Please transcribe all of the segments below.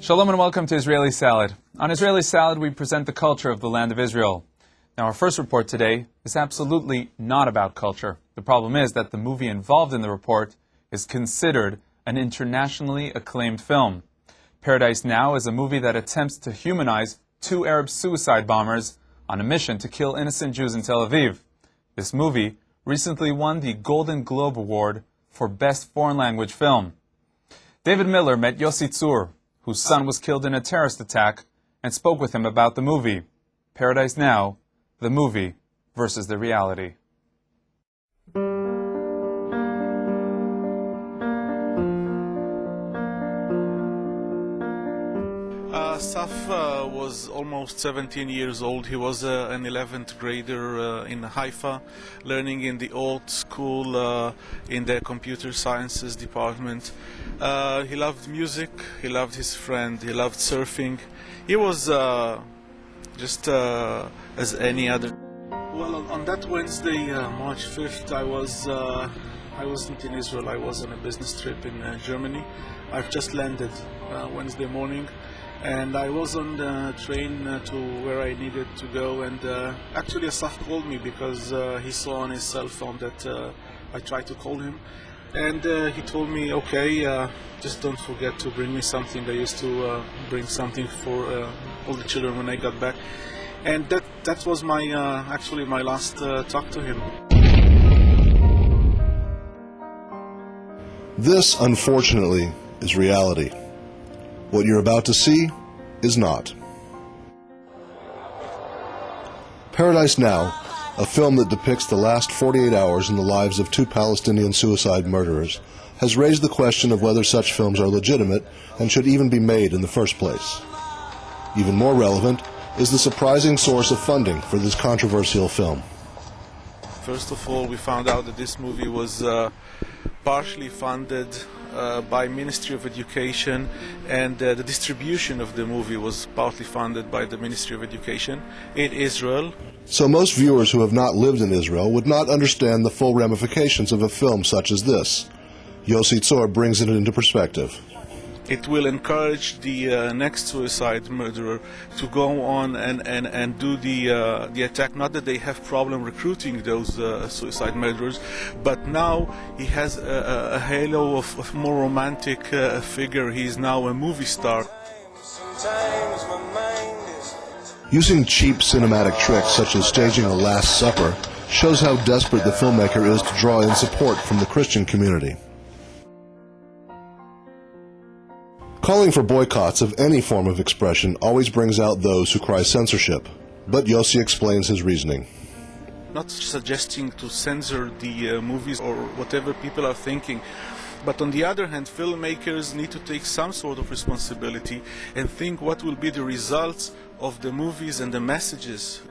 Shalom and welcome to Israeli Salad. On Israeli Salad, we present the culture of the land of Israel. Now, our first report today is absolutely not about culture. The problem is that the movie involved in the report is considered an internationally acclaimed film. Paradise Now is a movie that attempts to humanize two Arab suicide bombers on a mission to kill innocent Jews in Tel Aviv. This movie recently won the Golden Globe Award for Best Foreign Language Film. David Miller met Yossi Tzur, whose son was killed in a terrorist attack, and spoke with him about the movie. Paradise Now, the movie versus the reality. Saf was almost 17 years old. He was an 11th grader in Haifa, learning in the old school in the computer sciences department. He loved music, he loved his friend, he loved surfing. He was just as any other. Well, on that Wednesday, March 5th, I wasn't in Israel. I was on a business trip in Germany. I've just landed Wednesday morning. And I was on the train to where I needed to go, and actually Asaf called me because he saw on his cell phone that I tried to call him, and he told me, okay, just don't forget to bring me something. I used to bring something for all the children when I got back, and that was my actually my last talk to him. This, unfortunately, is reality. What you're about to see is not. Paradise Now, a film that depicts the last 48 hours in the lives of two Palestinian suicide murderers, has raised the question of whether such films are legitimate and should even be made in the first place. Even more relevant is the surprising source of funding for this controversial film. First of all, we found out that this movie was partially funded by Ministry of Education, and the distribution of the movie was partly funded by the Ministry of Education in Israel. So most viewers who have not lived in Israel would not understand the full ramifications of a film such as this. Yossi Tzur brings it into perspective. It will encourage the next suicide murderer to go on and do the attack. Not that they have problem recruiting those suicide murderers, but now he has a halo of more romantic figure. He is now a movie star. Using cheap cinematic tricks such as staging a Last Supper shows how desperate the filmmaker is to draw in support from the Christian community. Calling for boycotts of any form of expression always brings out those who cry censorship, but Yossi explains his reasoning. Not suggesting to censor the movies or whatever people are thinking, but on the other hand, filmmakers need to take some sort of responsibility and think what will be the results of the movies and the messages.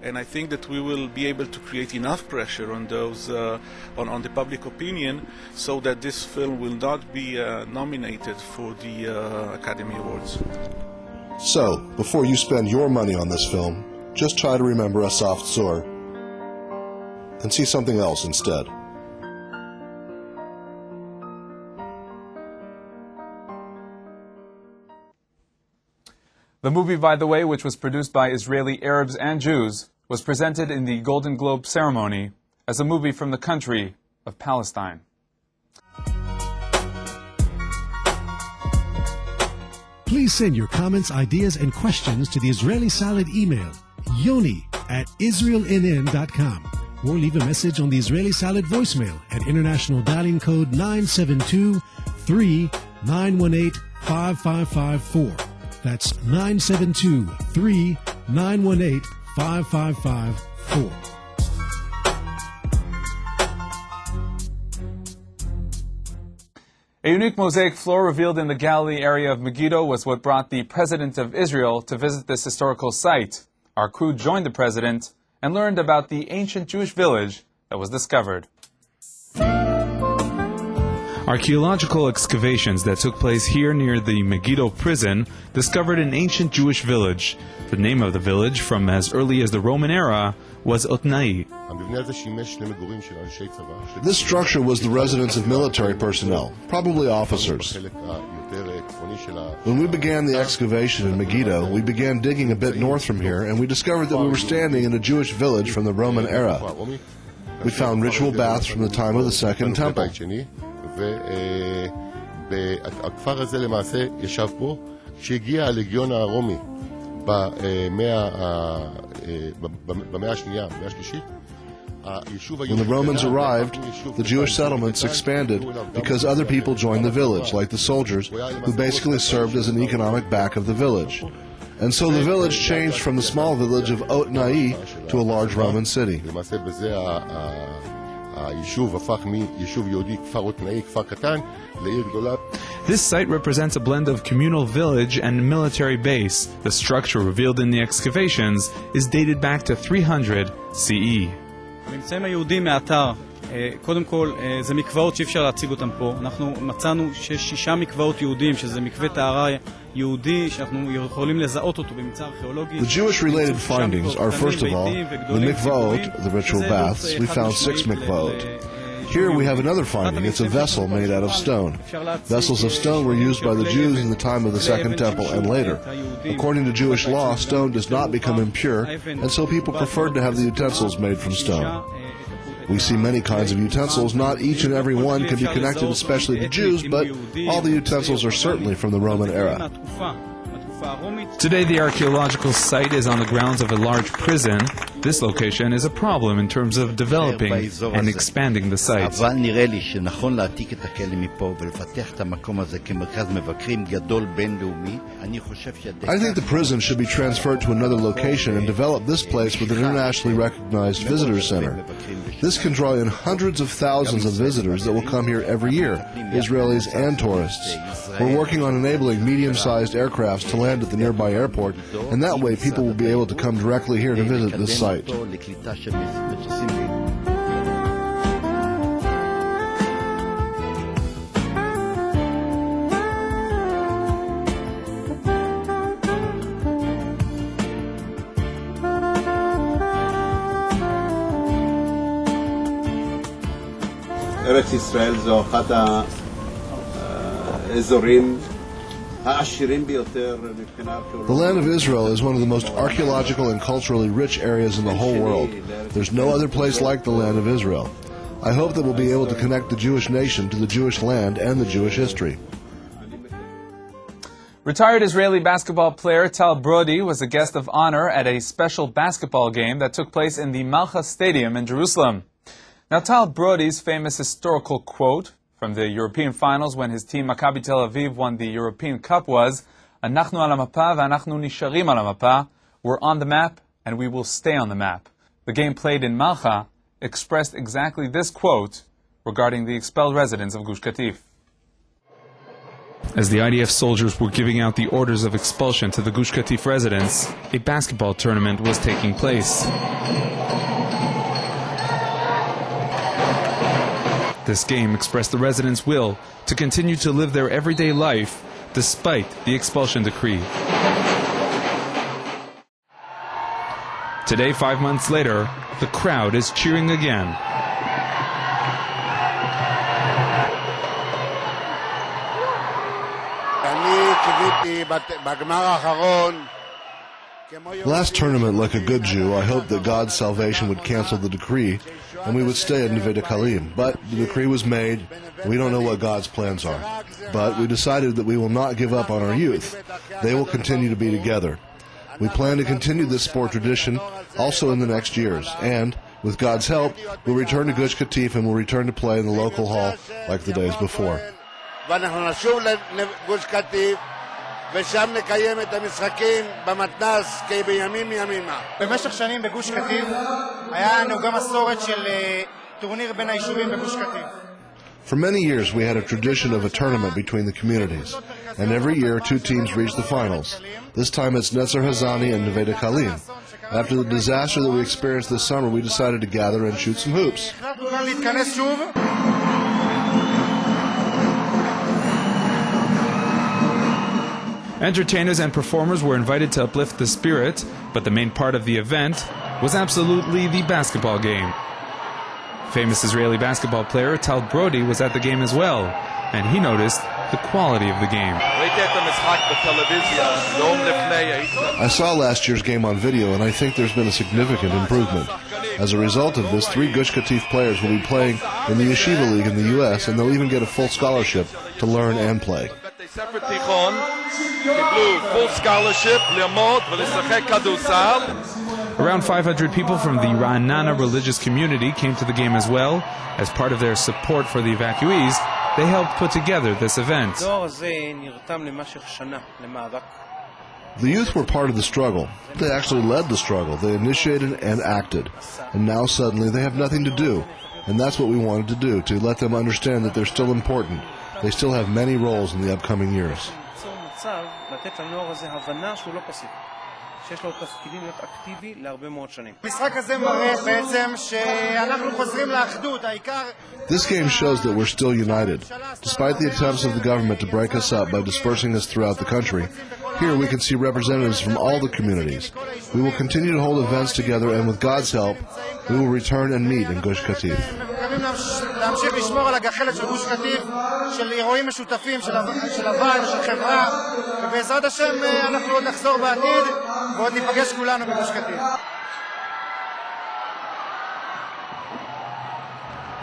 And I think that we will be able to create enough pressure on those, on the public opinion, so that this film will not be nominated for the Academy Awards. So, before you spend your money on this film, just try to remember Asaf Tzur and see something else instead. The movie, by the way, which was produced by Israeli Arabs and Jews, was presented in the Golden Globe ceremony as a movie from the country of Palestine. Please send your comments, ideas, and questions to the Israeli Salad email, yoni@israelnn.com, or leave a message on the Israeli Salad voicemail at international dialing code 972-3918-5554. That's 972-3918-5554. A unique mosaic floor revealed in the Galilee area of Megiddo was what brought the President of Israel to visit this historical site. Our crew joined the President and learned about the ancient Jewish village that was discovered. Archaeological excavations that took place here near the Megiddo prison discovered an ancient Jewish village. The name of the village, from as early as the Roman era, was Otnai. This structure was the residence of military personnel, probably officers. When we began the excavation in Megiddo, we began digging a bit north from here, and we discovered that we were standing in a Jewish village from the Roman era. We found ritual baths from the time of the Second Temple. הכפר הזה למעשה ישב פה כשהגיע הלגיון הרומי במאה השנייה, במאה השלישית. When the Romans arrived, the Jewish settlements expanded because other people joined the village, like the soldiers, who basically served as an economic back of the village. And so the village changed from the small village of Otnai to a large Roman city. This site represents a blend of communal village and military base. The structure revealed in the excavations is dated back to 300 CE. הממצאים היהודים מהאתר, קודם כל זה מקוואות שאי אפשר להציג אותם פה. אנחנו מצאנו שיש 6 מקוואות יהודים, שזה מקווה טהרה יהודי שאנחנו יכולים לזהות אותו בממצא ארכיאולוגי. The Jewish related findings are, first of all, the mikvaot, the ritual baths. We found 6 mikvaot. Here we have another finding. It's a vessel made out of stone. Vessels of stone were used by the Jews in the time of the Second Temple and later. According to Jewish law, stone does not become impure, and so people preferred to have the utensils made from stone. We see many kinds of utensils. Not each and every one can be connected especially to Jews, but all the utensils are certainly from the Roman era. Today, the archaeological site is on the grounds of a large prison. This location is a problem in terms of developing and expanding the site. אבל נראה לי שנכון להעתיק את הכלא מפה ולפתח את המקום הזה כמרכז מבקרים גדול בינלאומי. אני חושב I think the prison should be transferred to another location and develop this place with an internationally recognized visitor center. This can draw in hundreds of thousands of visitors that will come here every year, Israelis and tourists. We're working on enabling medium-sized aircrafts to land at the nearby airport, and that way people will be able to come directly here to visit this site. ארץ ישראל זו אחת האזורים העשירים ביותר מבחינה ארכיאולוגית. The land of Israel is one of the most archaeological and culturally rich areas in the whole world. There's no other place like the land of Israel. I hope that we'll be able to connect the Jewish nation to the Jewish land and the Jewish history. Retired Israeli basketball player Tal Brody was a guest of honor at a special basketball game that took place in the Malcha Stadium in Jerusalem. Now, Tal Brody's famous historical quote from the European finals when his team Maccabi Tel Aviv won the European Cup was, "Anachnu al hamapa v'anachnu nisharim al hamapa." We're on the map and we will stay on the map. The game played in Malcha expressed exactly this quote regarding the expelled residents of Gush Katif. As the IDF soldiers were giving out the orders of expulsion to the Gush Katif residents, a basketball tournament was taking place. This game expressed the residents' will to continue to live their everyday life despite the expulsion decree. Today, 5 months later, the crowd is cheering again. Last tournament, like a good Jew, I hoped that God's salvation would cancel the decree and we would stay at Neve Dekalim. But the decree was made. We don't know what God's plans are. But we decided that we will not give up on our youth. They will continue to be together. We plan to continue this sport tradition also in the next years. And, with God's help, we'll return to Gush Katif and we'll return to play in the local hall like the days before. ושם נקיים את המשחקים במתנ"ס כבימים ימימה. במשך שנים בגוש קטיף היה נהוגה מסורת של טורניר בין היישובים בגוש קטיף. For many years we had a tradition of a tournament between the communities, and every year 2 teams reached the finals. This time it's Netzer Hazani and Neve Dekalim. After the disaster that we experienced this summer, we decided to gather and shoot some hoops. Entertainers and performers were invited to uplift the spirit, but the main part of the event was absolutely the basketball game. Famous Israeli basketball player Tal Brody was at the game as well, and he noticed the quality of the game. I saw last year's game on video, and I think there's been a significant improvement. As a result of this, 3 Gush Katif players will be playing in the Yeshiva League in the U.S., and they'll even get a full scholarship to learn and play. Around 500 people from the Ra'anana religious community came to the game as well. As part of their support for the evacuees, they helped put together this event. The youth were part of the struggle. They actually led the struggle. They initiated and acted. And now suddenly they have nothing to do. And that's what we wanted to do, to let them understand that they're still important. They still have many roles in the upcoming years. This game shows that we're still united. Despite the attempts of the government to break us up by dispersing us throughout the country, here we can see representatives from all the communities. We will continue to hold events together, and with God's help, we will return and meet in Gush Katif. להמשיך לשמור על הגחלת של גוש קטיף, של אירועים משותפים, של הוועד, של חברה, ובעזרת השם אנחנו עוד נחזור בעתיד ועוד ניפגש כולנו בגוש קטיף.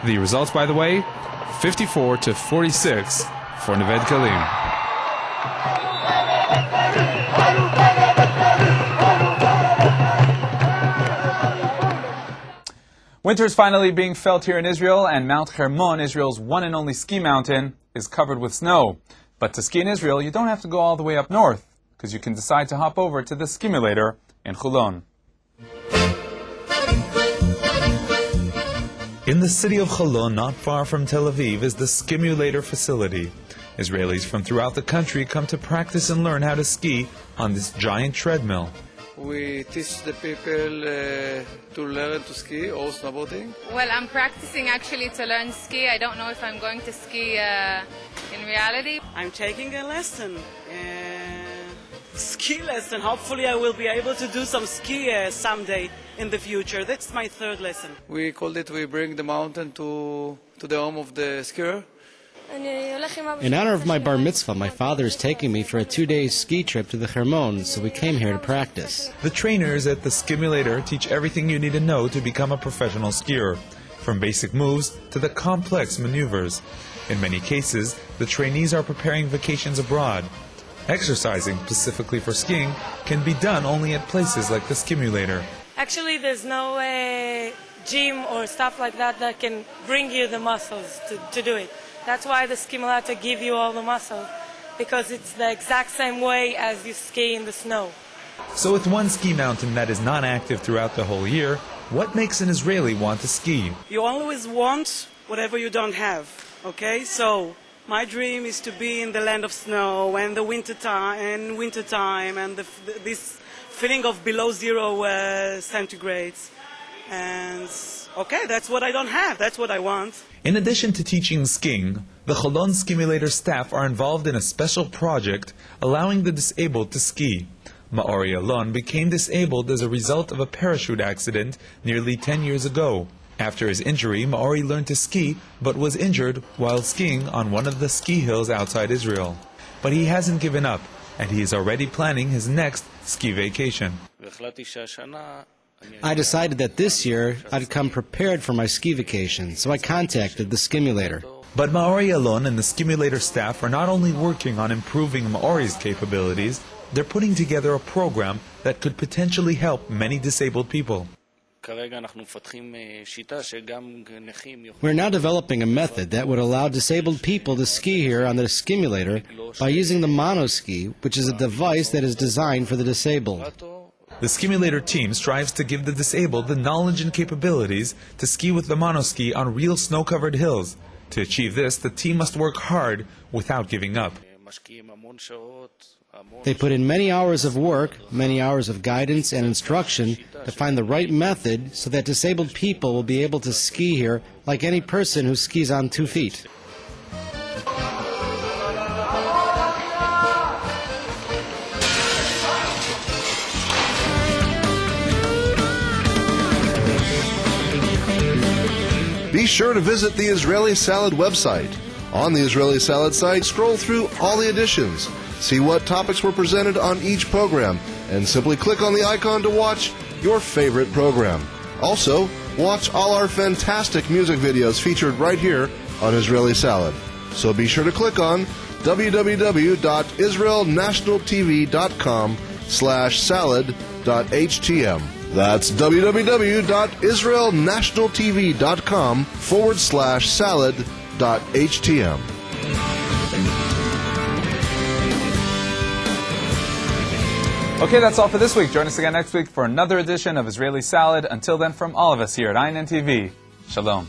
The results, by the way, 54-46 for Neved Kalim. Winter is finally being felt here in Israel, and Mount Hermon, Israel's one and only ski mountain, is covered with snow. But to ski in Israel, you don't have to go all the way up north, because you can decide to hop over to the Skimulator in Holon. In the city of Holon, not far from Tel Aviv, is the Skimulator facility. Israelis from throughout the country come to practice and learn how to ski on this giant treadmill. We teach the people to learn to ski or snowboarding. Well, I'm practicing actually to learn ski. I don't know if I'm going to ski in reality. I'm taking a lesson, ski lesson. Hopefully I will be able to do some ski someday in the future. That's my 3rd lesson. We called it, we bring the mountain to the home of the skier. In honor of my bar mitzvah, my father is taking me for a 2-day ski trip to the Hermon, so we came here to practice. The trainers at the Skimulator teach everything you need to know to become a professional skier, from basic moves to the complex maneuvers. In many cases, the trainees are preparing vacations abroad. Exercising specifically for skiing can be done only at places like the Skimulator. Actually, there's no gym or stuff like that that can bring you the muscles to do it. That's why the Skimulator give you all the muscle, because it's the exact same way as you ski in the snow. So with one ski mountain that is not active throughout the whole year, what makes an Israeli want to ski? You always want whatever you don't have, okay? So my dream is to be in the land of snow and the winter time and this feeling of below 0 centigrades. And okay, that's what I don't have. That's what I want. In addition to teaching skiing, the Holon Skimulator staff are involved in a special project allowing the disabled to ski. Maori Alon became disabled as a result of a parachute accident nearly 10 years ago. After his injury, Maori learned to ski, but was injured while skiing on one of the ski hills outside Israel. But he hasn't given up, and he is already planning his next ski vacation. I decided that this year I'd come prepared for my ski vacation, so I contacted the Skimulator. But Maori Alon and the Skimulator staff are not only working on improving Maori's capabilities, they're putting together a program that could potentially help many disabled people. We're now developing a method that would allow disabled people to ski here on the Skimulator by using the monoski, which is a device that is designed for the disabled. The Skimulator team strives to give the disabled the knowledge and capabilities to ski with the monoski on real snow-covered hills. To achieve this, the team must work hard without giving up. They put in many hours of work, many hours of guidance and instruction to find the right method so that disabled people will be able to ski here like any person who skis on 2 feet. sure to visit the Israeli Salad website. On the Israeli Salad site, scroll through all the editions, see what topics were presented on each program, and simply click on the icon to watch your favorite program. Also, watch all our fantastic music videos featured right here on Israeli Salad. So be sure to click on www.israelnationaltv.com/salad.htm. That's www.israelnationaltv.com/salad.htm. Okay, that's all for this week. Join us again next week for another edition of Israeli Salad. Until then, from all of us here at INN TV, Shalom.